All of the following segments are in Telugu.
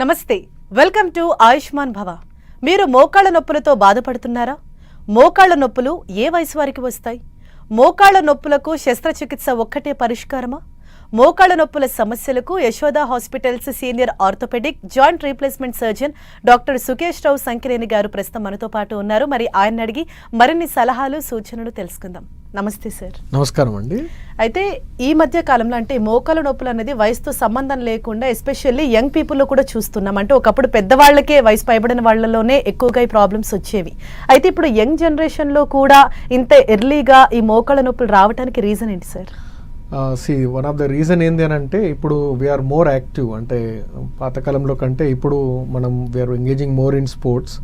నమస్తే, వెల్కమ్ టు ఆయుష్మాన్ భవ. మీరు మోకాళ్ళ నొప్పులతో బాధపడుతున్నారా? మోకాళ్ళ నొప్పులు ఏ వయసు వారికి వస్తాయి? మోకాళ్ళ నొప్పులకు శస్త్రచికిత్స ఒక్కటే పరిష్కారమా? మోకాళ్ళ నొప్పుల సమస్యలకు Yashoda hospitals senior orthopaedic joint replacement surgeon doctor Sukesh Rao Sankireni గారు ప్రస్తుతం మనతో పాటు ఉన్నారు. మరి ఆయన అడిగి మరిన్ని సలహాలు సూచనలు తెలుసుకుందాం. నమస్తే సార్. నమస్కారం అండి. అయితే ఈ మధ్య కాలంలో అంటే మోకాళ్ళ నొప్పులు అనేది వయసుతో సంబంధం లేకుండా ఎస్పెషల్లీ యంగ్ పీపుల్లో కూడా చూస్తున్నాం. అంటే ఒకప్పుడు పెద్దవాళ్ళకే వయసు పైబడిన వాళ్ళలోనే ఎక్కువగా ఈ ప్రాబ్లమ్స్ వచ్చేవి. అయితే ఇప్పుడు యంగ్ జనరేషన్లో కూడా ఇంత ఎర్లీగా ఈ మోకాళ్ళ నొప్పులు రావడానికి రీజన్ ఏంటి sir? One of the reason ఏంది అని అంటే ఇప్పుడు వీఆర్ మోర్ యాక్టివ్. అంటే పాతకాలంలో కంటే ఇప్పుడు మనం we are engaging more in sports,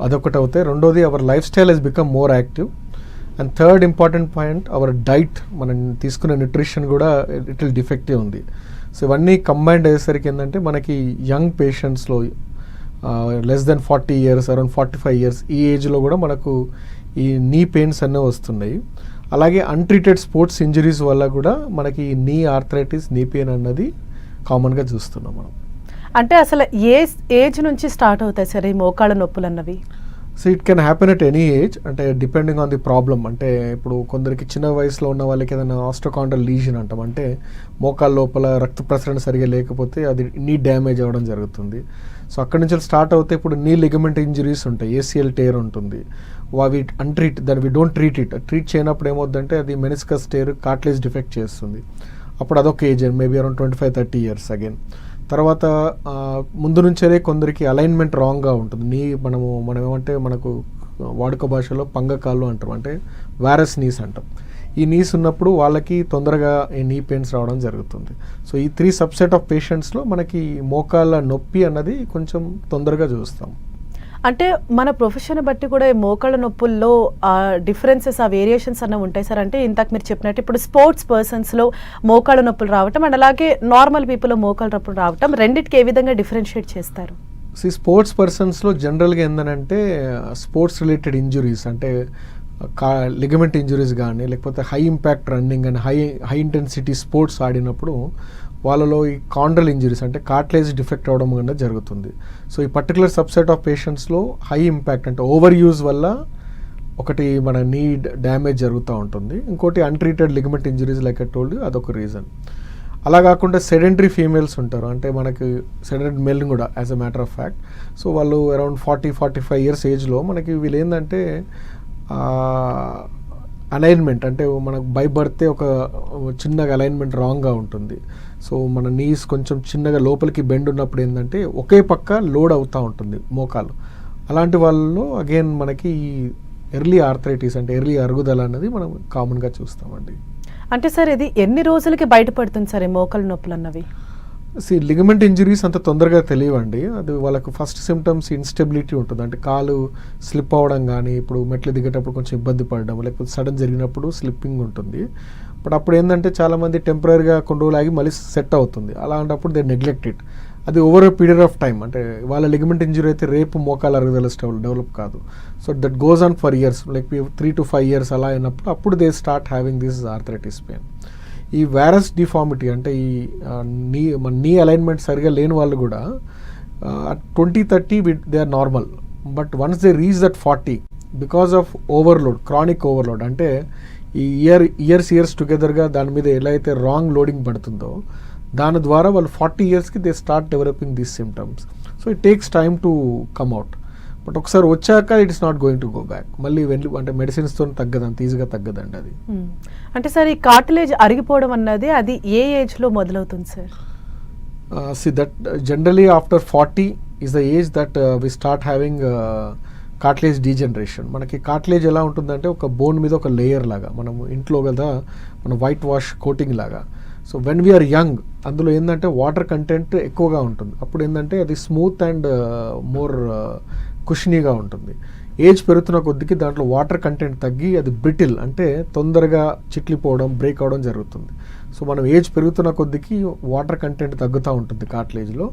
అదొకటి అవుతాయి. రెండోది our lifestyle has become more active. And third important point our diet, మనం తీసుకునే న్యూట్రిషన్ కూడా లిటిల్ డిఫెక్టివ్ ఉంది. సో ఇవన్నీ కంబైన్డ్ అయ్యేసరికి ఏంటంటే మనకి యంగ్ పేషెంట్స్లో less than 40 years, around 45 years ఈ ఏజ్లో కూడా మనకు ఈ నీ పెయిన్స్ అన్నీ వస్తున్నాయి. అలాగే అన్ట్రీటెడ్ స్పోర్ట్స్ ఇంజరీస్ వల్ల కూడా మనకి నీ ఆర్థరైటిస్, నీ పెయిన్ అన్నది కామన్గా చూస్తున్నాం మనం. అంటే అసలు ఏ ఏజ్ నుంచి స్టార్ట్ అవుతాయి సార్ ఈ మోకాళ్ళ నొప్పులు అన్నవి? So it can happen at any age, అంటే డిపెండింగ్ ఆన్ ది ప్రాబ్లమ్. అంటే ఇప్పుడు కొందరికి చిన్న వయసులో ఉన్న వాళ్ళకి ఏదైనా ఆస్ట్రోకాండ్రల్ లీజన్ అంటాం, అంటే మోకాళ్ళ లోపల రక్త ప్రసరణ సరిగా లేకపోతే అది నీ డ్యామేజ్ అవ్వడం జరుగుతుంది. సో అక్కడి నుంచి స్టార్ట్ అవుతే ఇప్పుడు నీ లిగమెంట్ ఇంజరీస్ ఉంటాయి, ACL టేర్ ఉంటుంది. అవి దాన్ని వి డోంట్ ట్రీట్ చేయనప్పుడు ఏమవుతుందంటే అది మెనిస్కస్ టేర్, కార్టిలేజ్ డిఫెక్ట్ చేస్తుంది. అప్పుడు అదొక age, maybe around 25-30 years again. తర్వాత ముందు నుంచే కొందరికి అలైన్మెంట్ రాంగ్గా ఉంటుంది. మనం ఏమంటే మనకు వాడుక భాషలో పంగకాళ్ళు అంటాం, అంటే వైరస్ నీస్ అంటాం. ఈ నీస్ ఉన్నప్పుడు వాళ్ళకి తొందరగా ఈ నీ పెయిన్స్ రావడం జరుగుతుంది. సో ఈ 3 subset ఆఫ్ పేషెంట్స్లో మనకి మోకాళ్ళ నొప్పి అన్నది కొంచెం తొందరగా చూస్తాం. అంటే మన ప్రొఫెషన్ బట్టి కూడా ఈ మోకాళ్ళ నొప్పుల్లో డిఫరెన్సెస్, ఆ వేరియేషన్స్ అన్న ఉంటాయి సార్. అంటే ఇంతకు మీరు చెప్పినట్టు ఇప్పుడు స్పోర్ట్స్ పర్సన్స్లో మోకాళ్ళ నొప్పులు రావటం అండ్ అలాగే నార్మల్ పీపుల్లో మోకాళ్ళ నొప్పులు రావటం, రెండింటికి ఏ విధంగా డిఫరెన్షియేట్ చేస్తారు? స్పోర్ట్స్ పర్సన్స్లో జనరల్గా ఏంటంటే స్పోర్ట్స్ రిలేటెడ్ ఇంజురీస్, అంటే లిగమెంట్ ఇంజురీస్ కానీ లేకపోతే high impact running and high intensity sports ఆడినప్పుడు వాళ్ళలో ఈ కాండ్రల్ ఇంజరీస్, అంటే కార్టిలేజ్ డిఫెక్ట్ అవ్వడం కన్నా జరుగుతుంది. సో ఈ పర్టికులర్ సబ్సెట్ ఆఫ్ పేషెంట్స్లో హై ఇంపాక్ట్ అంటే ఓవర్ యూజ్ వల్ల ఒకటి మన నీ డ్యామేజ్ జరుగుతూ ఉంటుంది. ఇంకోటి untreated ligament injuries like I told you, అదొక రీజన్. అలా కాకుండా సెడెంటరీ ఫీమేల్స్ ఉంటారు, అంటే మనకి సెడెంటరీ మెల్ కూడా as a matter of fact. So వాళ్ళు అరౌండ్ 40-45 years ఏజ్లో మనకి వీళ్ళు ఏంటంటే అలైన్మెంట్, అంటే మనకు బై బర్తే ఒక చిన్నగా అలైన్మెంట్ రాంగ్గా ఉంటుంది. సో మన నీస్ కొంచెం చిన్నగా లోపలికి బెండ్ ఉన్నప్పుడు ఏంటంటే ఒకే పక్క లోడ్ అవుతూ ఉంటుంది మోకాలు. అలాంటి వాళ్ళలో అగైన్ మనకి ఎర్లీ ఆర్థరైటిస్, అంటే ఎర్లీ అరుగుదల అనేది మనం కామన్గా చూస్తామండి. అంటే సార్ ఇది ఎన్ని రోజులకి బయటపడుతుంది సార్ ఈ మోకాళ్ళ నొప్పులు అన్నవి? లిగమెంట్ ఇంజరీస్ అంత తొందరగా తెలియవండి. అది వాళ్ళకు ఫస్ట్ సిమ్టమ్స్ ఇన్స్టెబిలిటీ ఉంటుంది, అంటే కాలు స్లిప్ అవ్వడం కానీ, ఇప్పుడు మెట్లు దిగేటప్పుడు కొంచెం ఇబ్బంది పడడం, లేకపోతే సడన్ జరిగినప్పుడు స్లిప్పింగ్ ఉంటుంది. బట్ అప్పుడు ఏంటంటే చాలామంది టెంపరీగా కొన్ని రోజులు ఆగి మళ్ళీ సెట్ అవుతుంది. అలాంటప్పుడు దే నెగ్లెక్ట్ ఇట్. అది over a period of time, అంటే వాళ్ళ లిగమెంట్ ఇంజరీ అయితే రేపు మోకాలు అరుగుదల డెవలప్ కాదు. So that goes on for years, like 3 to 5 years అలా అయినప్పుడు అప్పుడు they start having this arthritis pain. ఈ వైరస్ డిఫార్మిటీ, అంటే ఈ నీ అలైన్మెంట్ సరిగా లేని వాళ్ళు కూడా 20-30 they are normal. But once they reach that 40 because of overload, chronic overload, అంటే ఈ ఇయర్స్ టుగెదర్గా దాని మీద ఎలా అయితే రాంగ్ లోడింగ్ పడుతుందో దాని ద్వారా వాళ్ళు 40 yearsకి they start developing these symptoms. So it takes time to come out. But ఒకసారి వచ్చాక it is not going to go back. మళ్ళీ అంటే మెడిసిన్స్తో తగ్గదండి, ఈజీగా తగ్గదండి అది. అంటే సార్ ఈ కార్టిలేజ్ అరిగిపోవడం అన్నది అది ఏ ఏజ్లో మొదలవుతుంది సార్? That generally after 40 is the age that we start having cartilage degeneration. మనకి కార్టిలేజ్ ఎలా ఉంటుందంటే ఒక బోన్ మీద ఒక లేయర్ లాగా, మనం ఇంట్లో కదా మన వైట్ వాష్ కోటింగ్ లాగా. సో వెన్ వీఆర్ యంగ్ అందులో ఏంటంటే వాటర్ కంటెంట్ ఎక్కువగా ఉంటుంది. అప్పుడు ఏంటంటే అది స్మూత్ అండ్ మోర్ కుషనీగా ఉంటుంది. ఏజ్ పెరుగుతున్న కొద్దికి దాంట్లో వాటర్ కంటెంట్ తగ్గి అది బ్రిటిల్, అంటే తొందరగా చిట్లిపోవడం, బ్రేక్ అవడం జరుగుతుంది. సో మనం ఏజ్ పెరుగుతున్న కొద్దికి వాటర్ కంటెంట్ తగ్గుతూ ఉంటుంది కార్టిలేజ్లో.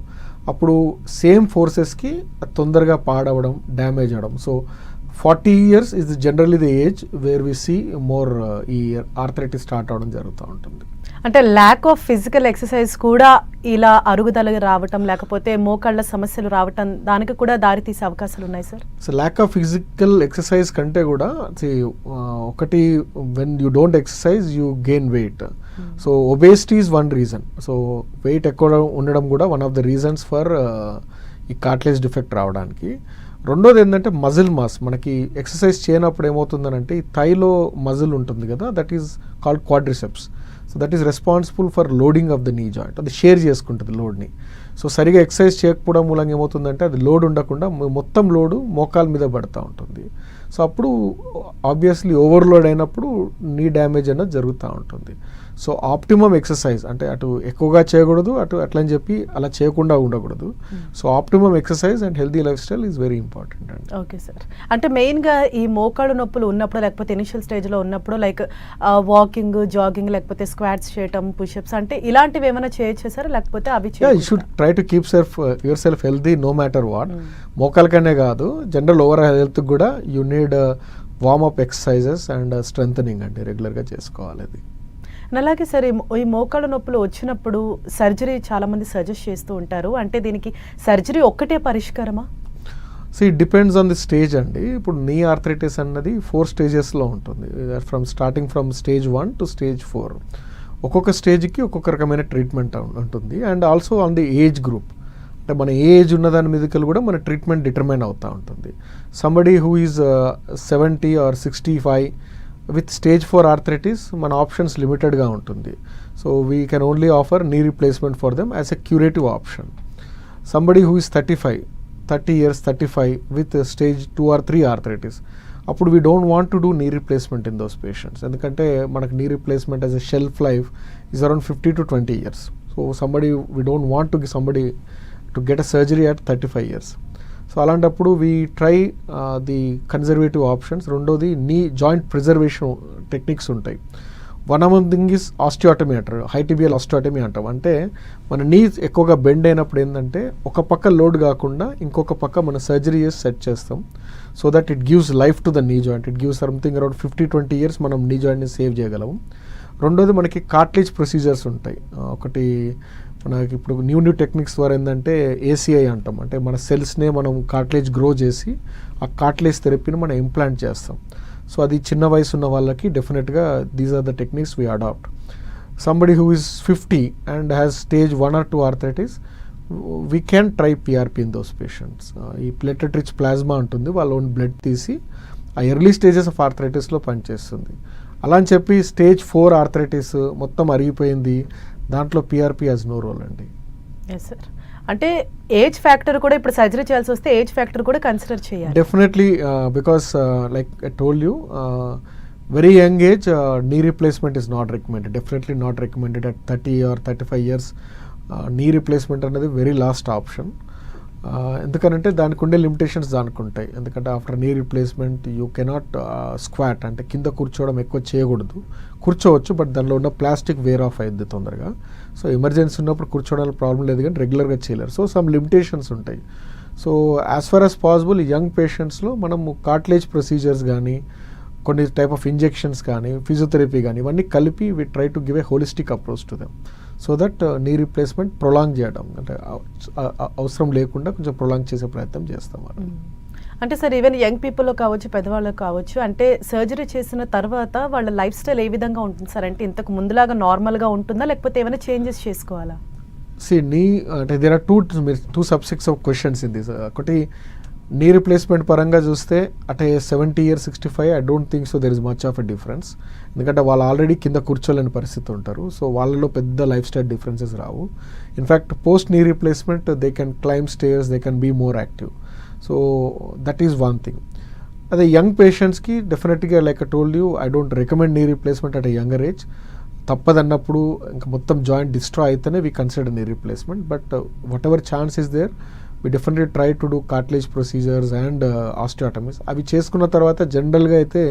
అప్పుడు సేమ్ ఫోర్సెస్కి తొందరగా పాడవడం, డ్యామేజ్ అవ్వడం. So 40 years is generally the age where we see more ఈ ఆర్థరైటిస్ స్టార్ట్ అవడం జరుగుతూ ఉంటుంది. అంటే ల్యాక్ ఆఫ్ ఫిజికల్ ఎక్సర్సైజ్ కూడా ఇలా అరుగుదల రావటం లేకపోతే మోకాళ్ళ సమస్యలు రావటం దానికి కూడా దారితీసే అవకాశాలు ఉన్నాయి సార్. So lack of physical exercise కంటే కూడా ఒకటి when you don't exercise you gain weight. So obesity is one reason. So weight ఎక్కువ ఉండడం కూడా one of the reasons for ఈ కార్టిలేజ్ డిఫెక్ట్ రావడానికి. రెండోది ఏంటంటే మజిల్ మాస్. మనకి ఎక్సర్సైజ్ చేయనప్పుడు ఏమవుతుందనంటే ఈ థైలో మజిల్ ఉంటుంది కదా, that is called quadriceps. So that is responsible for loading of the knee joint. అది షేర్ చేసుకుంటుంది లోడ్ని. సో సరిగా ఎక్సర్సైజ్ చేయకపోవడం మూలంగా ఏమవుతుందంటే అది లోడ్ ఉండకుండా మొత్తం లోడు మోకాల మీద పడుతూ ఉంటుంది. సో అప్పుడు ఆబ్వియస్లీ ఓవర్లోడ్ అయినప్పుడు నీ డ్యామేజ్ అనేది జరుగుతూ ఉంటుంది. సో ఆప్టిమమ్ ఎక్సర్సైజ్ అంటే అటు ఎక్కువగా చేయకూడదు, అటు అట్లా అని చెప్పి అలా చేయకుండా ఉండకూడదు. So optimum exercise and healthy lifestyle is very important అండి. Okay sir. అంటే మెయిన్గా ఈ మోకాళ్ళు నొప్పులు ఉన్నప్పుడు లేకపోతే ఇనిషియల్ స్టేజ్లో ఉన్నప్పుడు లైక్ వాకింగ్, జాగింగ్ లేకపోతే స్క్వాట్స్ చేయటం, పుషప్స్ అంటే ఇలాంటివి ఏమైనా చేయొచ్చా సార్, లేకపోతే అవి you should try to keep yourself healthy no matter what. మోకాలకనే కాదు, జనరల్ ఓవర్ హెల్త్ కూడా you need warmup exercises and strengthening అండి రెగ్యులర్గా చేసుకోవాలి అది. అలాగే సార్ ఈ మోకాళ్ళ నొప్పులు వచ్చినప్పుడు సర్జరీ చాలామంది సజెస్ట్ చేస్తూ ఉంటారు. అంటే దీనికి సర్జరీ ఒక్కటే పరిష్కారమా? So it depends on the stage అండి. ఇప్పుడు నీ ఆర్థరైటిస్ అన్నది 4 స్టేజెస్లో ఉంటుంది, starting from stage 1 to stage 4. ఒక్కొక్క స్టేజ్కి ఒక్కొక్క రకమైన ట్రీట్మెంట్ ఉంటుంది. And also on the age group, అంటే మన ఏజ్ ఉన్నదాని మీదకి కూడా మన ట్రీట్మెంట్ డిటర్మైన్ అవుతూ ఉంటుంది. Somebody who is 70 or 65 with stage 4 arthritis మన ఆప్షన్స్ లిమిటెడ్గా ఉంటుంది. So we can only offer knee replacement for them as a curative option. Somebody who is 30 years 35 with stage 2 or 3 arthritis, అప్పుడు we don't want to do knee replacement in those patients. ఎందుకంటే మనకు knee replacement as a shelf life is around 50 to 20 years. So somebody we don't want to somebody to get a surgery at 35 years. So అలాంటప్పుడు we try the conservative options. రెండోది నీ జాయింట్ ప్రిజర్వేషన్ టెక్నిక్స్ ఉంటాయి. One among thing is osteotomy అంటారు, హైటిబియల్ ఆస్టియోటమీ అంటాం. అంటే మన నీ ఎక్కువగా బెండ్ అయినప్పుడు ఏంటంటే ఒక పక్క లోడ్ కాకుండా ఇంకొక పక్క మన సర్జరీ చేసి సెట్ చేస్తాం. So that it gives life to the knee joint. It gives something around 50-20 years మనం నీ జాయింట్ని సేవ్ చేయగలము. రెండోది మనకి కార్టిలేజ్ ప్రొసీజర్స్ ఉంటాయి. ఒకటి మనకి ఇప్పుడు న్యూ టెక్నిక్స్ ద్వారా ఏంటంటే ఏసీఐ అంటాం, అంటే మన సెల్స్నే మనం కార్టిలేజ్ గ్రో చేసి ఆ కార్టిలేజ్ థెరపీని మనం ఇంప్లాంట్ చేస్తాం. సో అది చిన్న వయసు ఉన్న వాళ్ళకి డెఫినెట్గా these are the techniques we adapt. Somebody who is 50 and has stage 1 or 2 arthritis, we can try PRP in those patients. ఈ ప్లేటెడ్ రిచ్ ప్లాస్మా ఉంటుంది, వాళ్ళ ఓన్ బ్లడ్ తీసి ఆ ఎర్లీ స్టేజెస్ ఆఫ్ ఆర్థరైటిస్లో పనిచేస్తుంది. అలా అని చెప్పి స్టేజ్ 4 ఆర్థరైటిస్ మొత్తం అరిగిపోయింది, దాంట్లో పిఆర్పి హ్యాస్ నో రోల్ అండి. Yes sir. అంటే ఏజ్ ఫ్యాక్టర్ కూడా ఇప్పుడు సర్జరీ చేయాల్సి వస్తే ఏజ్ ఫ్యాక్టర్ కూడా కన్సిడర్ చేయాలి. Definitely because like I told you very young age knee replacement is not recommended. Definitely not recommended at 30 or 35 years. Knee replacement అనేది వెరీ లాస్ట్ ఆప్షన్. ఎందుకనంటే దానికి ఉండే లిమిటేషన్స్ దానికి ఉంటాయి. ఎందుకంటే after knee replacement you cannot squat, అంటే కింద కూర్చోవడం ఎక్కువ చేయకూడదు. కూర్చోవచ్చు, బట్ దానిలో ఉన్న ప్లాస్టిక్ వేర్ ఆఫ్ అయింది తొందరగా. సో ఎమర్జెన్సీ ఉన్నప్పుడు కూర్చోవడానికి ప్రాబ్లం లేదు, కానీ రెగ్యులర్గా చేయలేరు. సో సమ్ లిమిటేషన్స్ ఉంటాయి. So as far as possible young పేషెంట్స్లో మనము కార్టిలేజ్ ప్రొసీజర్స్ కానీ, కొన్ని టైప్ ఆఫ్ ఇంజెక్షన్స్ కానీ, ఫిజియోథెరపీ కానీ, ఇవన్నీ కలిపి we try to give a holistic approach to them. So that knee replacement prolong చేయడం, అంటే అవసరం లేకుండా కొంచెం ప్రొలాంగ్ చేసే ప్రయత్నం చేస్తాం. అంటే సార్ ఈవెన్ యంగ్ పీపుల్లో కావచ్చు, పెద్దవాళ్ళకి కావచ్చు, అంటే సర్జరీ చేసిన తర్వాత వాళ్ళ లైఫ్ స్టైల్ ఏ విధంగా ఉంటుంది సార్? అంటే ఇంతకు ముందులాగా నార్మల్గా ఉంటుందా, లేకపోతే ఏమైనా చేంజెస్ చేసుకోవాలా? అంటే there are two subsets of questions in this. ఒకటి నీ రీప్లేస్మెంట్ పరంగా చూస్తే అంటే 70 years 65 I don't think so there is much of a difference. ఎందుకంటే వాళ్ళు ఆల్రెడీ కింద కూర్చోలేని పరిస్థితి ఉంటారు. సో వాళ్ళలో పెద్ద లైఫ్ స్టైల్ డిఫరెన్సెస్ రావు. In fact post knee replacement they can climb stairs, they can be more active. So that is one thing. అదే యంగ్ పేషెంట్స్కి డెఫినెట్గా like I told you I don't recommend knee replacement at a younger age. తప్పదన్నప్పుడు ఇంకా మొత్తం జాయింట్ డిస్ట్రాయ్ అయితేనే we consider knee replacement. But whatever chance is there we definitely try to do cartilage procedures and osteotomies. అవి చేసుకున్న తర్వాత జనరల్గా అయితే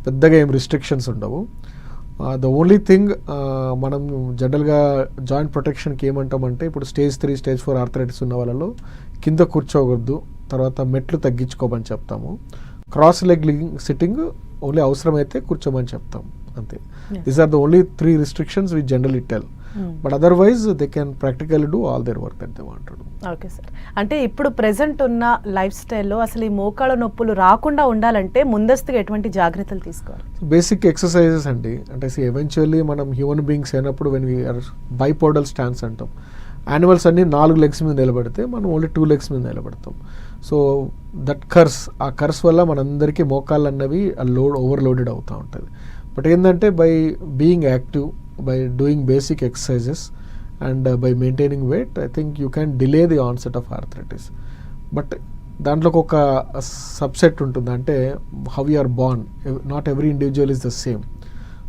పెద్దగా ఏం రిస్ట్రిక్షన్స్ ఉండవు. ద ఓన్లీ థింగ్ మనం జనరల్గా జాయింట్ ప్రొటెక్షన్కి ఏమంటామంటే ఇప్పుడు స్టేజ్ 3, స్టేజ్ 4 ఆర్థరైటిస్ ఉన్న వాళ్ళలో కింద కూర్చోకూడదు, తర్వాత మెట్లు తగ్గించుకోమని చెప్తాము. క్రాస్ లెగ్ సిట్టింగ్ ఓన్లీ అవసరమైతే కూర్చోమని చెప్తాం అంతే. Yes. These are the only 3 restrictions we generally tell. But otherwise they can practically do all their work that they want to do. Okay sir. అంటే ఇప్పుడు ప్రెసెంట్ ఉన్న లైఫ్ స్టైల్లో అసలు ఈ మోకాళ్ళ నొప్పులు రాకుండా ఉండాలంటే ముందస్తుగా ఎటువంటి జాగ్రత్తలు తీసుకోవాలి? బేసిక్ ఎక్సర్సైజెస్ అండి. అంటే ఎవెన్చువల్లీ మనం హ్యూమన్ బీయింగ్స్ అయినప్పుడు వెన్ వీఆర్ బైపోడల్ స్టాన్స్ అంటాం. యానిమల్స్ అన్ని 4 legs మీద నిలబడితే మనం ఓన్లీ 2 legs మీద నిలబడతాం. సో దట్ ఆ కర్స్ వల్ల మనందరికీ మోకాళ్ళు అన్నవి ఓవర్లోడెడ్ అవుతూ ఉంటుంది. బట్ ఏంటంటే by being active, by doing basic exercises and by maintaining weight, I think you can delay the onset of arthritis. But దాంట్లో ఒక సబ్సెట్ ఉంటుంది. అంటే how you are born, not every individual is the same.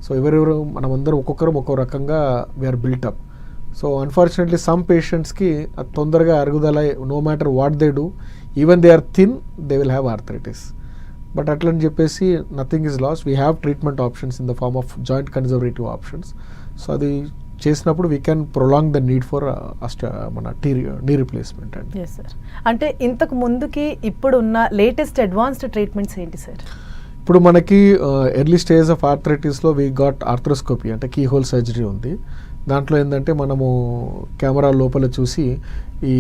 So ఎవరెవరు మనమందరం ఒక్కొక్కరు ఒక్కో రకంగా we're built up. So unfortunately some పేషెంట్స్కి అది తొందరగా అరుగుదల, no matter what they do, even they are thin, they will have arthritis. But అట్లని చెప్పేసి nothing is lost. We have treatment options in the form of joint conservative options. So అది చేసినప్పుడు we can prolong the need for మన నీ రీప్లేస్మెంట్ అండి. Yes sir. అంటే ఇంతకు ముందుకి ఇప్పుడు ఉన్న లేటెస్ట్ అడ్వాన్స్డ్ ట్రీట్మెంట్స్ ఏంటి సార్? ఇప్పుడు మనకి ఎర్లీ స్టేజ్ ఆఫ్ ఆర్థరైటిస్లో వీ గాట్ ఆర్థ్రోస్కోపీ, అంటే కీ హోల్ సర్జరీ ఉంది. దాంట్లో ఏంటంటే మనము కెమెరా లోపల చూసి ఈ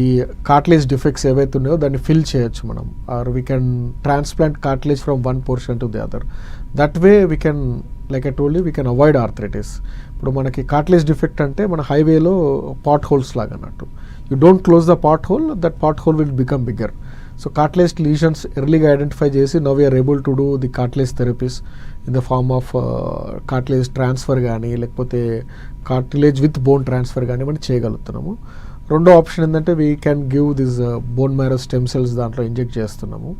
కార్టిలేజ్ డిఫెక్ట్స్ ఏవైతే ఉన్నాయో దాన్ని ఫిల్ చేయొచ్చు మనం. Or we can transplant cartilage from one portion to the other. That way we can, like I told you, we can avoid arthritis. ఇప్పుడు మనకి కార్టిలేజ్ డిఫెక్ట్ అంటే మన హైవేలో పాట్ హోల్స్ లాగా అన్నట్టు. You don't close the pothole, that pothole will become bigger. So cartilage lesions ఎర్లీగా ఐడెంటిఫై చేసి now we're able to do the cartilage therapies in the form of cartilage transfer కానీ, లేకపోతే కార్టిలేజ్ విత్ బోన్ ట్రాన్స్ఫర్ కానీ మనం చేయగలుగుతున్నాము. రెండో ఆప్షన్ ఏంటంటే we can give this bone marrow stem cells దాంట్లో ఇంజెక్ట్ చేస్తున్నాము.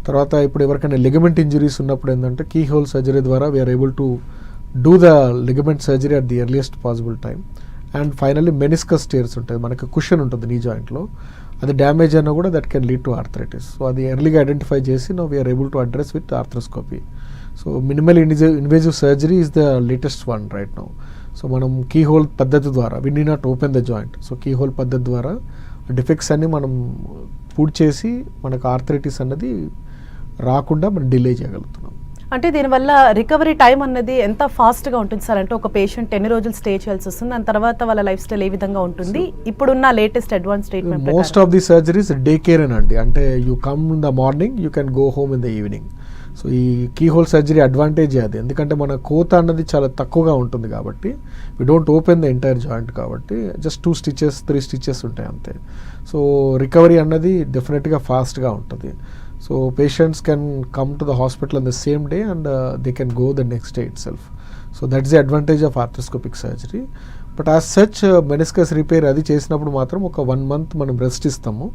తర్వాత ఇప్పుడు ఎవరికైనా లిగమెంట్ ఇంజరీస్ ఉన్నప్పుడు ఏంటంటే కీ హోల్ సర్జరీ ద్వారా we're able to do the ligament surgery at the earliest possible time. And finally meniscus tears ఉంటుంది, మనకి కుషన్ ఉంటుంది నీ జాయింట్లో, అది డ్యామేజ్ అయినా కూడా that can lead to arthritis. So అది ఎర్లీగా ఐడెంటిఫై చేసి no we are able to address with arthroscopy. So minimal invasive surgery is the latest one right now. So మనం కీ హోల్ పద్ధతి ద్వారా, we need not open the joint, so keyhole పద్ధతి ద్వారా డిఫెక్ట్స్ అన్ని మనం పూర్తి చేసి మనకు ఆర్థరైటిస్ అన్నది రాకుండా మనం డిలే చేయగలుగుతున్నాం. అంటే దీనివల్ల రికవరీ టైం అన్నది ఎంత ఫాస్ట్గా ఉంటుంది సార్? అంటే ఒక పేషెంట్ ఎన్ని రోజులు స్టే చేయాల్సి వస్తుంది, దాని తర్వాత వాళ్ళ లైఫ్ స్టైల్ ఏ విధంగా ఉంటుంది ఇప్పుడున్న latest advance treatment? Most of the surgeries day care అండి. అంటే you come in the morning, you can go home in the evening. So ఈ కీ హోల్ సర్జరీ అడ్వాంటేజ్ అది, ఎందుకంటే మన కోత అన్నది చాలా తక్కువగా ఉంటుంది కాబట్టి, we don't open the entire joint కాబట్టి జస్ట్ 2 stitches 3 stitches ఉంటాయి అంతే. సో రికవరీ అన్నది డెఫినెట్గా ఫాస్ట్గా ఉంటుంది. So patients can come to the hospital on the same day and they can go the next day it self. So that's the advantage of arthroscopic surgery. But as such meniscus repair అది చేసినప్పుడు మాత్రం ఒక 1 month మనం రెస్ట్ ఇస్తాము.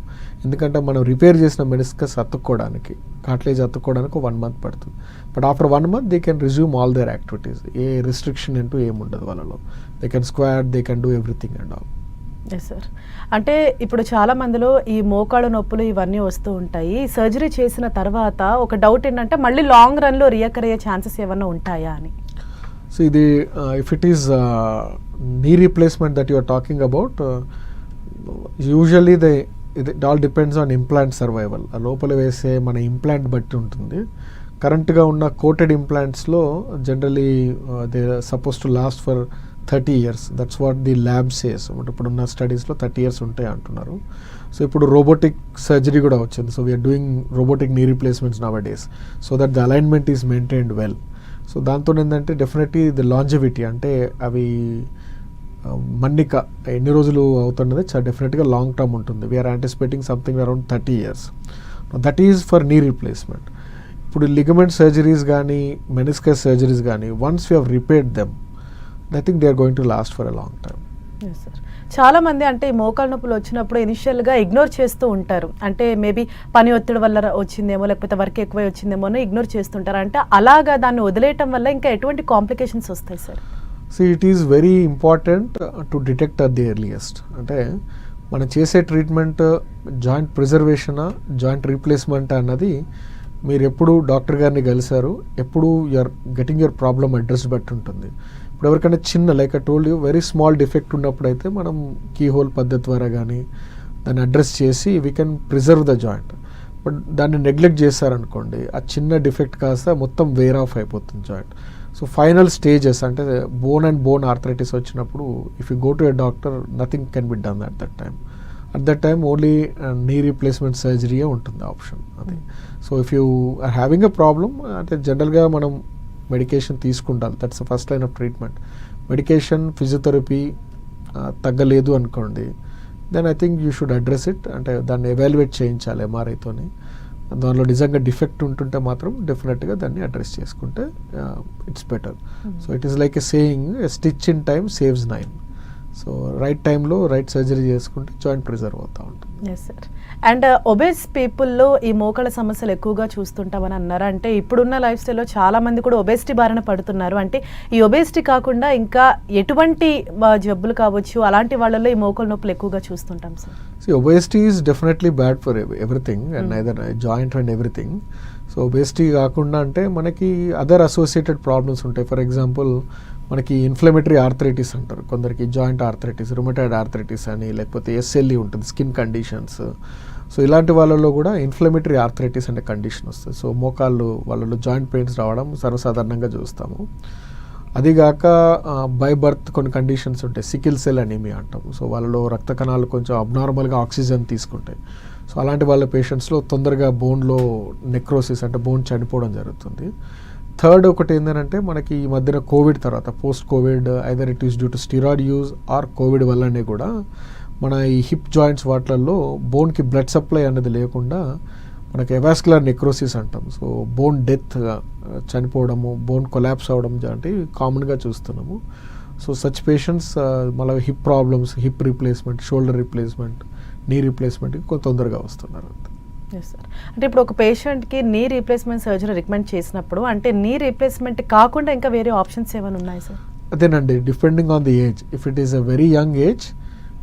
ఎందుకంటే మనం రిపేర్ చేసిన మెనిస్కస్ అతుక్కోవడానికి, కార్టిలేజ్ అతుక్కోవడానికి 1 month పడుతుంది. But after 1 month they can resume all their activities. ఏ రిస్ట్రిక్షన్ అంటూ ఏముండదు వాళ్ళలో. They can squat, they can do everything and all. Yes sir. అంటే ఇప్పుడు చాలా మందిలో ఈ మోకాళ్ళ నొప్పులు ఇవన్నీ వస్తూ ఉంటాయి. సర్జరీ చేసిన తర్వాత ఒక డౌట్ ఏంటంటే మళ్ళీ లాంగ్ రన్లో రియాకర్ అయ్యే ఛాన్సెస్ ఏమన్నా ఉంటాయా అని. సో ఇది if it is knee replacement that you are talking about, usually it all depends on implant survival. ఆ లోపల వేసే మన ఇంప్లాంట్ బట్టి ఉంటుంది. కరెంట్గా ఉన్న కోటెడ్ ఇంప్లాంట్స్లో generally they suppose to last for 30 years. That's what the lab says. ఇప్పుడున్న స్టడీస్లో 30 years ఉంటాయి అంటున్నారు. సో ఇప్పుడు రోబోటిక్ సర్జరీ కూడా వచ్చింది. So we're doing robotic knee replacements nowadays so that the alignment is maintained well. So దాంతో ఏంటంటే డెఫినెట్లీ ది లాంజివిటీ, అంటే అవి మన్నిక ఎన్ని రోజులు అవుతున్నది చాలా డెఫినెట్గా లాంగ్ టర్మ్ ఉంటుంది. We're anticipating something around 30 years. That is for knee replacement. ఇప్పుడు లిగమెంట్ సర్జరీస్ కానీ మెనిస్కస్ సర్జరీస్ కానీ once we have repaired them, I think they are going to last for a long time. Yes sir. చాలా మంది అంటే ఈ మోకాళ్ళ నొప్పులు వచ్చినప్పుడు ఇనిషియల్గా ఇగ్నోర్ చేస్తూ ఉంటారు. అంటే మేబీ పని ఒత్తిడి వల్ల వచ్చిందేమో, లేకపోతే వర్క్ ఎక్కువై వచ్చిందేమో అని ఇగ్నోర్ చేస్తుంటారు. అంటే అలాగా దాన్ని వదిలేయటం వల్ల ఇంకా ఎటువంటి కాంప్లికేషన్స్ వస్తాయి సార్? So it is very important to detect at the earliest. అంటే మనం చేసే ట్రీట్మెంట్ జాయింట్ ప్రిజర్వేషనా జాయింట్ రీప్లేస్మెంట్ అన్నది మీరు ఎప్పుడు డాక్టర్ గారిని కలిసారు, ఎప్పుడు you're getting your problem address బట్టి ఉంటుంది. ఇప్పుడు ఎవరికైనా చిన్న, like I told you, very small defect ఉన్నప్పుడు అయితే మనం కీ హోల్ పద్ధతి ద్వారా కానీ దాన్ని అడ్రస్ చేసి we can preserve the joint. But దాన్ని నెగ్లెక్ట్ చేశారనుకోండి, ఆ చిన్న డిఫెక్ట్ కాస్త మొత్తం వేర్ ఆఫ్ అయిపోతుంది జాయింట్. సో ఫైనల్ స్టేజెస్ అంటే బోన్ అండ్ బోన్ ఆర్థరైటిస్ వచ్చినప్పుడు if you go to a doctor nothing can be done at that time only knee replacement సర్జరీయే ఉంటుంది ఆప్షన్ అది. So if you are having a problem అంటే జనరల్గా మనం మెడికేషన్ తీసుకుంటాం, that's the first line of treatment. Medication physiotherapy తగ్గలేదు అనుకోండి, then I think you should address it. అంటే దాన్ని ఎవాల్యుయేట్ చేయించాలి ఎంఆర్ఐతోని. దానిలో నిజంగా డిఫెక్ట్ ఉంటుంటే మాత్రం డెఫినెట్గా దాన్ని అడ్రస్ చేసుకుంటే it's better. So it is like a saying, a stitch in time saves 9. సో రైట్ టైంలో రైట్ సర్జరీ చేసుకుంటే జాయింట్ ప్రిజర్వ్ అవుతూ ఉంటుంది. Yes sir. అండ్ ఒబేస్ పీపుల్లో ఈ మోకాళ్ళ సమస్యలు ఎక్కువగా చూస్తుంటామని అన్నారు. అంటే ఇప్పుడున్న లైఫ్ స్టైల్లో చాలా మంది కూడా ఒబేసిటీ బారిన పడుతున్నారు. అంటే ఈ ఒబేసిటీ కాకుండా ఇంకా ఎటువంటి జబ్బులు కావచ్చు అలాంటి వాళ్ళలో ఈ మోకాళ్ళ నొప్పులు ఎక్కువగా చూస్తుంటాం sir? Obesity is definitely bad for everything and either joint and everything. So obesity కాకుండా అంటే మనకి అదర్ అసోసియేటెడ్ ప్రాబ్లమ్స్ ఉంటాయి. ఫర్ ఎగ్జాంపుల్ మనకి ఇన్ఫ్లమేటరీ ఆర్థరైటిస్ అంటారు, కొందరికి జాయింట్ ఆర్థరైటిస్, రుమటాయిడ్ ఆర్థరైటిస్ అని, లేకపోతే ఎస్ఎల్ఈ ఉంటుంది, స్కిన్ కండిషన్స్. సో ఇలాంటి వాళ్ళలో కూడా ఇన్ఫ్లమేటరీ ఆర్థరైటిస్ అనే కండిషన్ వస్తుంది. సో మోకాళ్ళు వాళ్ళలో జాయింట్ పెయిన్స్ రావడం సర్వసాధారణంగా చూస్తాము. అదిగాక బై బర్త్ కొన్ని కండిషన్స్ ఉంటాయి, సికిల్ సెల్ అనీమియా అంటాము. సో వాళ్ళలో రక్త కణాలు కొంచెం అబ్నార్మల్గా ఆక్సిజన్ తీసుకుంటాయి. సో అలాంటి వాళ్ళ పేషెంట్స్లో తొందరగా బోన్లో నెక్రోసిస్ అంటే బోన్ చనిపోవడం జరుగుతుంది. థర్డ్ ఒకటి ఏంటంటే మనకి ఈ మధ్యన కోవిడ్ తర్వాత post covid either it is due to steroid use or covid వల్లనే కూడా మన ఈ హిప్ జాయింట్స్ వాటిల్లో బోన్కి బ్లడ్ సప్లై అనేది లేకుండా మనకి ఎవాస్కులర్ నెక్రోసిస్ అంటాం. సో బోన్ డెత్ చనిపోవడము, బోన్ కొలాప్స్ అవ్వడం లాంటివి కామన్గా చూస్తున్నాము. సో సచ్ పేషెంట్స్ మళ్ళీ hip problems, hip replacement, shoulder replacement, knee రీప్లేస్మెంట్కి కొంత తొందరగా వస్తున్నారు. Yes sir. అంటే ఇప్పుడు ఒక పేషెంట్కి నీ రీప్లేస్మెంట్ సర్జరీ రికమెండ్ చేసినప్పుడు అంటే నీ రీప్లేస్మెంట్ కాకుండా ఇంకా వేరే ఆప్షన్స్ ఏమైనా ఉన్నాయి సార్? అదేనండి, depending on the age. If it is a very young age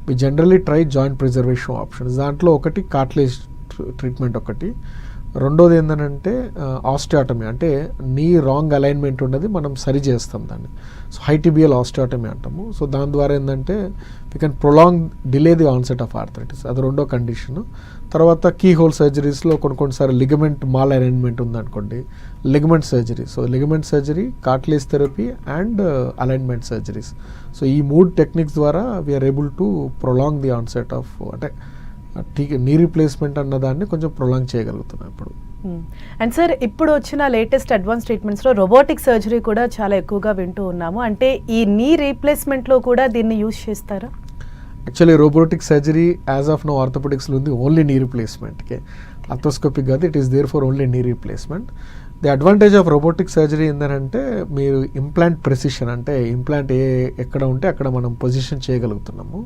we generally try joint preservation options. దాంట్లో ఒకటి కార్టిలేజ్ ట్రీట్మెంట్ ఒకటి, రెండోది ఏంటంటే ఆస్టియాటమీ, అంటే నీ రాంగ్ అలైన్మెంట్ ఉన్నది మనం సరి చేస్తాం దాన్ని. సో హైటిబియల్ ఆస్టియాటమీ అంటాము. సో దాని ద్వారా ఏంటంటే we can prolong delay the onset of arthritis, అది రెండో కండిషన్. తర్వాత కీ హోల్ సర్జరీస్లో కొన్నిసార్లు లిగమెంట్ మాల్ అలైన్మెంట్ ఉందనుకోండి, ligament surgery. So ligament surgery, cartilage therapy and alignment surgeries. So ఈ 3 టెక్నిక్స్ ద్వారా we're able to prolong the onset of అంటే నీ రీప్లేస్మెంట్ అన్న దాన్ని కొంచెం ప్రొలాంగ్ చేయగలుగుతున్నాం ఇప్పుడు. అండ్ సార్ ఇప్పుడు వచ్చిన లేటెస్ట్ అడ్వాన్స్ ట్రీట్మెంట్స్లో రోబోటిక్ సర్జరీ కూడా చాలా ఎక్కువగా వింటూ ఉన్నాము. అంటే ఈ నీ రీప్లేస్మెంట్లో కూడా దీన్ని యూజ్ చేస్తారా? Actually robotic surgery as of now ఆర్థోపెడిక్స్లో ఉంది ఓన్లీ నీ రీప్లేస్మెంట్కే, ఆర్థోస్కోపిక్ కాదు, it is there for only knee replacement. The advantage of robotic surgery ఏంటంటే మీరు ఇంప్లాంట్ ప్రెసిషన్, అంటే ఇంప్లాంట్ ఎక్కడ ఉంటే అక్కడ మనం పొజిషన్ చేయగలుగుతున్నాము.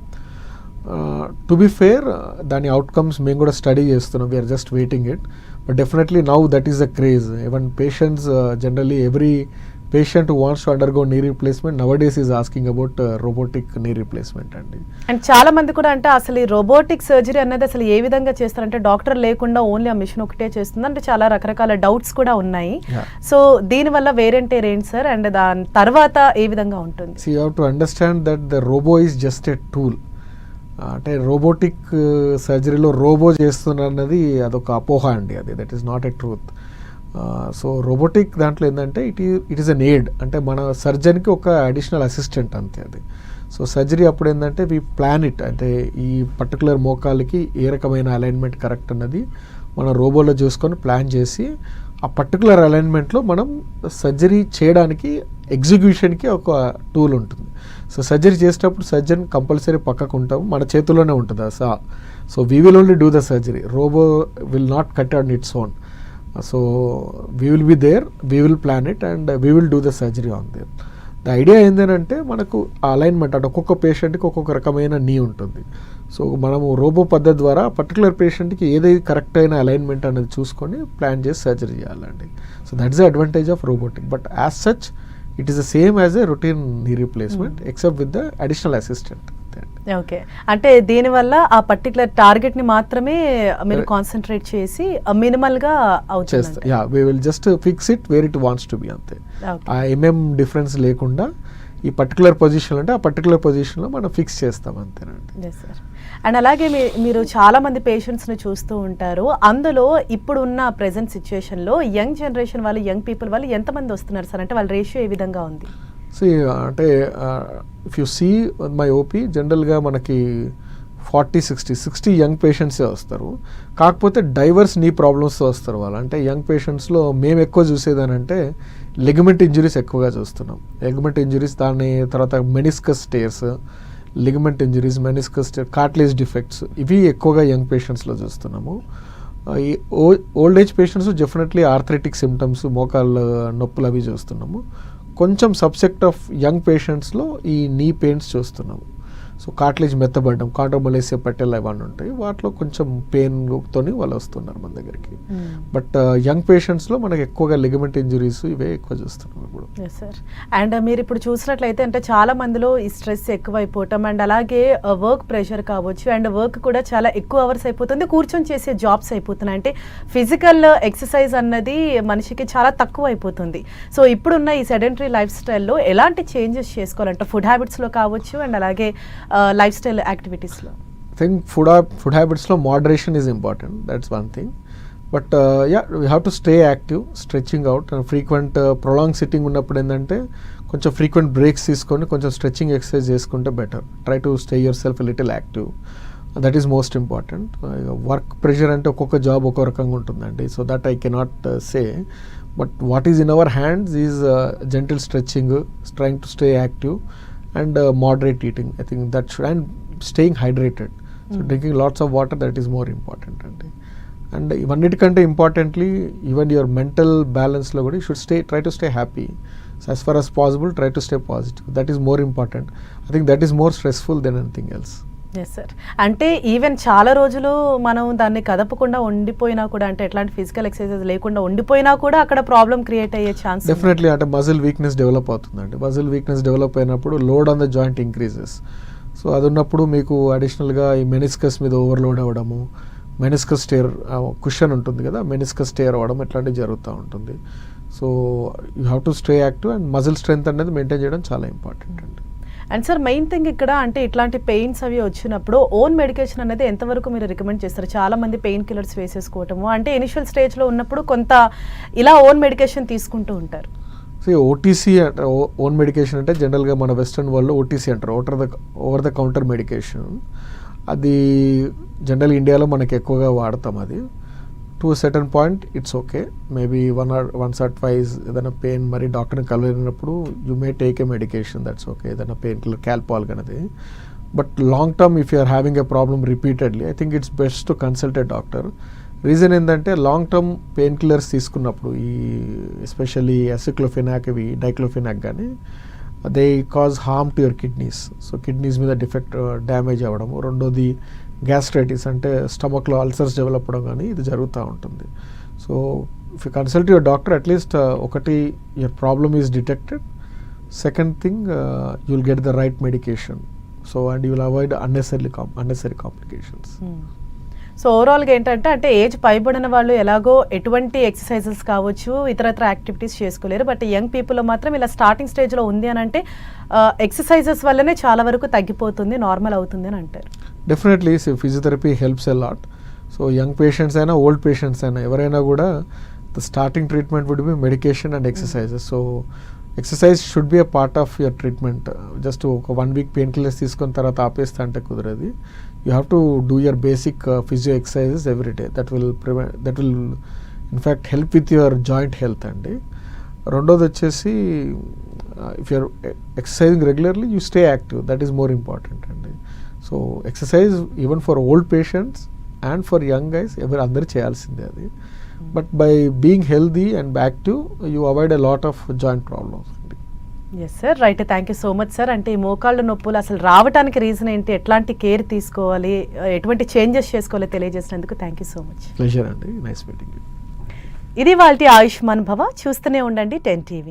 టు బి ఫేర్ దాని అవుట్కమ్స్ మేము కూడా స్టడీ చేస్తున్నాం, we are just waiting it. But definitely now that is the craze. Even patients generally every patient who wants to undergo knee replacement nowadays is asking about robotic knee replacement అండి. అండ్ చాలా మంది కూడా అంటే అసలు ఈ రోబోటిక్ సర్జరీ అనేది అసలు ఏ విధంగా చేస్తారంటే డాక్టర్ లేకుండా ఓన్లీ ఆ మిషన్ ఒకటే చేస్తుంది అంటే చాలా రకరకాల డౌట్స్ కూడా ఉన్నాయి. సో దీనివల్ల వేరియంట్ ఏంటి సార్, అండ్ దాని తర్వాత ఏ విధంగా ఉంటుంది? So you have to understand that the robo is just a tool. అంటే రోబోటిక్ సర్జరీలో రోబో చేస్తున్నారు అన్నది అదొక అపోహ అండి, అది that is not a truth. So robotic దాంట్లో ఏంటంటే ఇట్ ఈస్ అన్ ఎయిడ్, అంటే మన సర్జన్కి ఒక అడిషనల్ అసిస్టెంట్ అంతే అది. సో సర్జరీ అప్పుడు ఏంటంటే వి ప్లాన్ ఇట్, అంటే ఈ పర్టికులర్ మోకాలకి ఏ రకమైన అలైన్మెంట్ కరెక్ట్ అన్నది మనం రోబోలో చూసుకొని ప్లాన్ చేసి ఆ పర్టికులర్ అలైన్మెంట్లో మనం సర్జరీ చేయడానికి ఎగ్జిక్యూషన్కి ఒక టూల్ ఉంటుంది. సో సర్జరీ చేసేటప్పుడు సర్జన్ కంపల్సరీ పక్కకు ఉంటాం, మన చేతుల్లోనే ఉంటుంది ఆ so we will only do the surgery, robot will not cut on its own. So we will be there, we will plan it and we will do the surgery on there. The idea ఏంటంటే మనకు ఆ అలైన్మెంట్ అంటే ఒక్కొక్క పేషెంట్కి ఒక్కొక్క రకమైన నీ ఉంటుంది. సో మనము రోబో పద్ధతి ద్వారా పర్టికులర్ పేషెంట్కి ఏదైతే కరెక్ట్ అయిన అలైన్మెంట్ అనేది చూసుకొని ప్లాన్ చేసి సర్జరీ చేయాలండి. So that's the advantage of robotic. But as such it is the same as a routine knee replacement except with the additional assistant. Okay, అంటే దీనివల్ల ఆ పర్టికులర్ టార్గెట్ ని మాత్రమే మీరు కాన్సన్ట్రేట్ చేసి మినిమల్ గా చేస్తాం. Yeah, we will just fix it where it wants to be, అంతే. ఆ డిఫరెన్స్ లేకుండా ఈ పర్టికులర్ పొజిషన్ అంటే ఆ పర్టికులర్ పొజిషన్లో మనం ఫిక్స్ చేస్తాం, అంతేనండి. అండ్ అలాగే మీరు చాలా మంది పేషెంట్స్ని చూస్తూ ఉంటారు. అందులో ఇప్పుడున్న ప్రెసెంట్ సిచ్యుయేషన్లో యంగ్ జనరేషన్ వాళ్ళు, యంగ్ పీపుల్ వాళ్ళు ఎంతమంది వస్తున్నారు సార్? అంటే వాళ్ళ రేషియో ఏ విధంగా ఉంది? అంటే if you see my OP జనరల్గా మనకి 40-60 యంగ్ పేషెంట్సే వస్తారు. కాకపోతే డైవర్స్ నీ ప్రాబ్లమ్స్తో వస్తారు వాళ్ళు. అంటే యంగ్ పేషెంట్స్లో మేము ఎక్కువ చూసేదానంటే లిగమెంట్ ఇంజురీస్ ఎక్కువగా చూస్తున్నాం. లిగమెంట్ ఇంజురీస్, దాని తర్వాత meniscus tears, ligament injuries, meniscus tear, cartilage defects, ఇవి ఎక్కువగా యంగ్ పేషెంట్స్లో చూస్తున్నాము. ఈ old age patients definitely arthritic symptoms, మోకాళ్ళ నొప్పులు అవి చూస్తున్నాము. కొంచెం సబ్సెక్ట్ ఆఫ్ యంగ్ పేషెంట్స్లో ఈ నీ పెయిన్స్ చూస్తున్నాము. సో కార్టిలేజ్ మెత్తబడడం, కాండ్రోమలేసియా పటెల్లా ఇవన్నీ ఉంటాయి, వాటిలో కొంచెం పెయిన్తోని వాళ్ళు వస్తున్నారు మన దగ్గరికి. బట్ యంగ్ పేషెంట్స్లో మనకి ఎక్కువగా లిగమెంట్ ఇంజురీస్ ఇవే ఎక్కువ చూస్తున్నాం ఇప్పుడు. Yes sir. అండ్ మీరు ఇప్పుడు చూసినట్లయితే అంటే చాలా మందిలో ఈ స్ట్రెస్ ఎక్కువైపోవటం, అండ్ అలాగే వర్క్ ప్రెషర్ కావచ్చు, అండ్ వర్క్ కూడా చాలా ఎక్కువ అవర్స్ అయిపోతుంది, కూర్చొని చేసే జాబ్స్ అయిపోతున్నాయి. అంటే ఫిజికల్ ఎక్సర్సైజ్ అన్నది మనిషికి చాలా తక్కువ అయిపోతుంది. సో ఇప్పుడున్న ఈ సెడెంటరీ లైఫ్ స్టైల్లో ఎలాంటి చేంజెస్ చేసుకోవాలంటే ఫుడ్ హ్యాబిట్స్లో కావచ్చు, అండ్ అలాగే లైఫ్ స్టైల్ యాక్టివిటీస్లో? ఐ థింక్ ఫుడ్ హ్యాబిట్స్లో moderation is important, that's one thing. But we have to stay active, stretching out, and frequent prolong sitting ఉన్నప్పుడు ఏంటంటే కొంచెం ఫ్రీక్వెంట్ బ్రేక్స్ తీసుకొని కొంచెం స్ట్రెచ్చింగ్ ఎక్సర్సైజ్ చేసుకుంటే better. Try to stay yourself little active, that is most important. Work pressure అంటే ఒక్కొక్క జాబ్ ఒక్కో రకంగా ఉంటుందండి, so that I cannot say. But what is in our hands is gentle stretching, trying to stay active, and moderate eating. I think that should, and staying hydrated. So drinking lots of water, that is more important. And ఇవన్నిటికంటే ఇంపార్టెంట్లీ ఈవెన్ యువర్ మెంటల్ బ్యాలెన్స్లో కూడా you should try to stay happy. So as far as possible, try to stay positive. That is more important. I think that is more stressful than anything else. Yes sir. అంటే ఈవెన్ చాలా రోజులు మనం దాన్ని కదపకుండా ఉండిపోయినా కూడా, అంటే ఎట్లాంటి ఫిజికల్ ఎక్సర్సైజ్ లేకుండా ఉండిపోయినా కూడా అక్కడ ప్రాబ్లం క్రియేట్ అయ్యే ఛాన్స్ డెఫినెట్లీ. అంటే మజిల్ వీక్నెస్ డెవలప్ అవుతుందండి. మజిల్ వీక్నెస్ డెవలప్ అయినప్పుడు load on the joint increases. So అది ఉన్నప్పుడు మీకు అడిషనల్గా ఈ మెనిస్కస్ మీద ఓవర్లోడ్ అవ్వడము, మెనిస్కస్ టేర్, కుషన్ ఉంటుంది కదా, మెనిస్కస్ టేర్ అవ్వడం, ఇట్లాంటివి జరుగుతూ ఉంటుంది. So you have to stay active, and muscle strength అనేది మెయింటైన్ చేయడం చాలా ఇంపార్టెంట్ అండి. అండ్ సార్ మెయిన్ థింగ్ ఇక్కడ అంటే ఇట్లాంటి పెయిన్స్ అవి వచ్చినప్పుడు ఓన్ మెడికేషన్ అనేది ఎంతవరకు మీరు రికమెండ్ చేస్తారు? చాలా మంది పెయిన్ కిల్లర్స్ వేసేసుకోవటము, అంటే ఇనిషియల్ స్టేజ్లో ఉన్నప్పుడు కొంత ఇలా ఓన్ మెడికేషన్ తీసుకుంటూ ఉంటారు. సో ఓటీసీ అంటే ఓన్ మెడికేషన్ అంటే జనరల్గా మన వెస్ట్రన్ వరల్డ్లో ఓటీసీ అంటారు, ఓవర్ ద కౌంటర్ మెడికేషన్. అది జనరల్ ఇండియాలో మనకి ఎక్కువగా వాడతాం. అది to certain point it's okay, maybe once or twice ఏదైనా పెయిన్ మరి డాక్టర్ని కలవలేనప్పుడు you may take a medication, that's okay, ఏదైనా పెయిన్ కిల్లర్, క్యాల్పాల్ అనేది. But long term if you are having a problem repeatedly, I think it's best to consult A doctor. Reason ఏంటంటే లాంగ్ టర్మ్ పెయిన్ కిల్లర్స్ తీసుకున్నప్పుడు ఈ ఎస్పెషల్లీ అసిక్లోఫెనాక్, ఇవి డైక్లోఫెనాక్ కానీ, they cause harm to your kidneys. So kidneys మీద డిఫెక్ట్, డ్యామేజ్ అవ్వడము. రెండోది గ్యాస్ట్రైటిస్ అంటే స్టమక్లో అల్సర్స్ డెవలప్ అవ్వడం కానీ ఇది జరుగుతూ ఉంటుంది. So if you consult your doctor, at least ఒకటి your problem is detected, second thing you will get the right medication. So and you will avoid unnecessary complications. So ఓవరాల్గా ఏంటంటే అంటే ఏజ్ పైబడిన వాళ్ళు ఎలాగో ఎటువంటి ఎక్సర్సైజెస్ కావచ్చు, ఇతరత్ర యాక్టివిటీస్ చేసుకోలేరు. బట్ యంగ్ పీపుల్లో మాత్రం ఇలా స్టార్టింగ్ స్టేజ్లో ఉంది అని అంటే ఎక్సర్సైజెస్ వల్లనే చాలా వరకు తగ్గిపోతుంది, నార్మల్ అవుతుంది అని అంటారు. Definitely physiotherapy helps a lot. So young patients అయినా ఓల్డ్ పేషెంట్స్ అయినా ఎవరైనా కూడా the starting treatment would be medication and exercises. So exercise should be a part of your treatment. Just ఒక 1 week పెయిన్ కిల్లర్స్ తీసుకున్న తర్వాత ఆపేస్తా అంటే కుదరదు. You have to do your basic physio exercises every day. That will in fact help with your joint health. And రెండోది వచ్చేసి if you are exercising regularly, you stay active. That is more important. And so exercise even for old patients and for young guys, అందరూ చేయాల్సిందే అది. But by being healthy and active, you avoid a lot of joint problems. Yes sir, right. Thank you so much sir. అంటే ఈ మోకాళ్ళ నొప్పులు అసలు రావడానికి రీజన్ ఏంటి, ఎట్లాంటి కేర్ తీసుకోవాలి, ఎటువంటి చేంజెస్ చేసుకోవాలి తెలియజేసినందుకు thank you so much. Pleasure అండి, నైస్ మీటింగ్ యూ. ఇది వాళ్ళ ఆయుష్మాన్ భవ. చూస్తూనే ఉండండి 10 TV.